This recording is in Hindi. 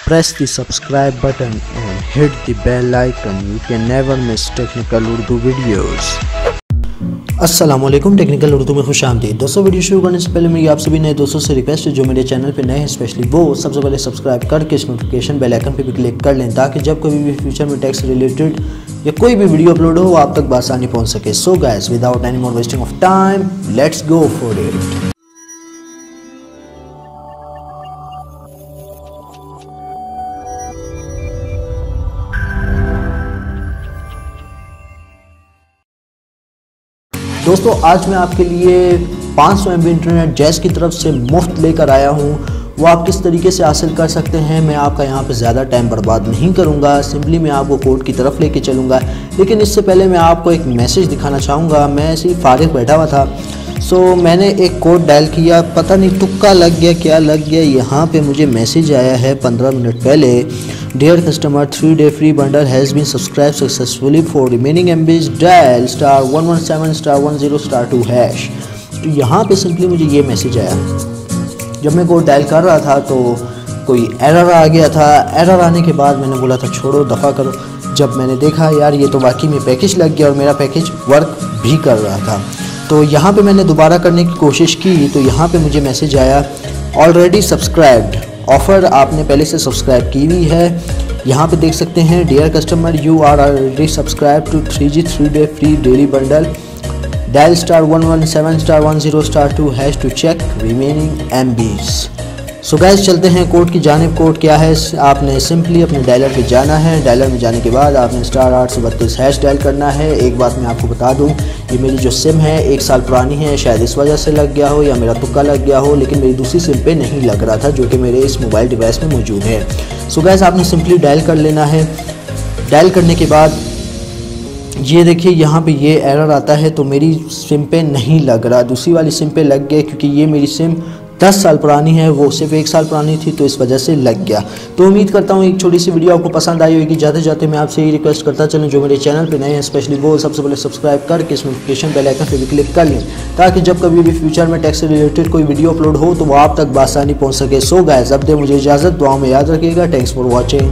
press the subscribe button and hit the bell icon. You can never miss technical Urdu videos. अस्सलाम वालेकुम, टेक्निकल उर्दू में खुश आमदीद। दोस्तों, वीडियो शुरू करने से पहले मेरी आप सभी नए दोस्तों से रिक्वेस्ट है जो मेरे चैनल पे नए हैं स्पेशली वो सबसे पहले सब्सक्राइब करके इस नोटिफिकेशन बेल आइकन पे भी क्लिक कर लें ताकि जब कभी भी फ्यूचर में टैक्स रिलेटेड या कोई भी वीडियो अपलोड हो वो आप तक बआसानी पहुँच सके। So guys, without any more wasting of time, let's go for it. दोस्तों, आज मैं आपके लिए 500 MB इंटरनेट जैज़ की तरफ से मुफ्त लेकर आया हूँ। वो आप किस तरीके से हासिल कर सकते हैं मैं आपका यहाँ पे ज़्यादा टाइम बर्बाद नहीं करूँगा, सिंपली मैं आपको कोड की तरफ लेके चलूँगा। लेकिन इससे पहले मैं आपको एक मैसेज दिखाना चाहूँगा। मैं ऐसे ही फारिग बैठा हुआ था, सो मैंने एक कोड डायल किया, पता नहीं तुक्का लग गया क्या लग गया। यहाँ पे मुझे मैसेज आया है 15 मिनट पहले, dear customer 3-day free bundle has been subscribe successfully for remaining MBs dial *117*10*2#। तो यहाँ पे सिंपली मुझे ये मैसेज आया। जब मैं कोड डायल कर रहा था तो कोई एरर आ गया था। एरर आने के बाद मैंने बोला था छोड़ो दफ़ा करो। जब मैंने देखा यार ये तो वाकई में पैकेज लग गया और मेरा पैकेज वर्क भी कर रहा था, तो यहाँ पे मैंने दोबारा करने की कोशिश की तो यहाँ पे मुझे मैसेज आया ऑलरेडी सब्सक्राइब्ड, ऑफ़र आपने पहले से सब्सक्राइब की हुई है। यहाँ पे देख सकते हैं dear customer you are already subscribe to 3G 3-day free daily bundle dial *117*10*2# to check remaining MBs। So guys, चलते हैं कोड की जानिब। कोड क्या है, आपने सिंपली अपने डायलर पे जाना है। डायलर में जाने के बाद आपने *832# डायल करना है। एक बात मैं आपको बता दूं, ये मेरी जो सिम है 1 साल पुरानी है, शायद इस वजह से लग गया हो या मेरा तुक्का लग गया हो, लेकिन मेरी दूसरी सिम पे नहीं लग रहा था जो कि मेरे इस मोबाइल डिवाइस में मौजूद है। सो गाइस, आपने सिंपली डायल कर लेना है। डायल करने के बाद ये देखिए यहाँ पे ये एरर आता है, तो मेरी सिम पे नहीं लग रहा, दूसरी वाली सिम पे लग गया क्योंकि ये मेरी सिम 10 साल पुरानी है, वो सिर्फ 1 साल पुरानी थी, तो इस वजह से लग गया। तो उम्मीद करता हूँ एक छोटी सी वीडियो आपको पसंद आई होगी। जाते जाते मैं आपसे ये रिक्वेस्ट करता चलूँ जो मेरे चैनल पे नए हैं स्पेशली वो सबसे पहले सब्सक्राइब करके इस नोटिफिकेशन बेल आइकन पे भी क्लिक कर लें ताकि जब कभी भी फ्यूचर में टैक्स से रिलेटेड कोई वीडियो अपलोड हो तो वो आप तक बआसानी पहुँच सके। सो गाइस, अब दे मुझे इजाज़त, दुआओं में याद रखिएगा। Thanks for watching.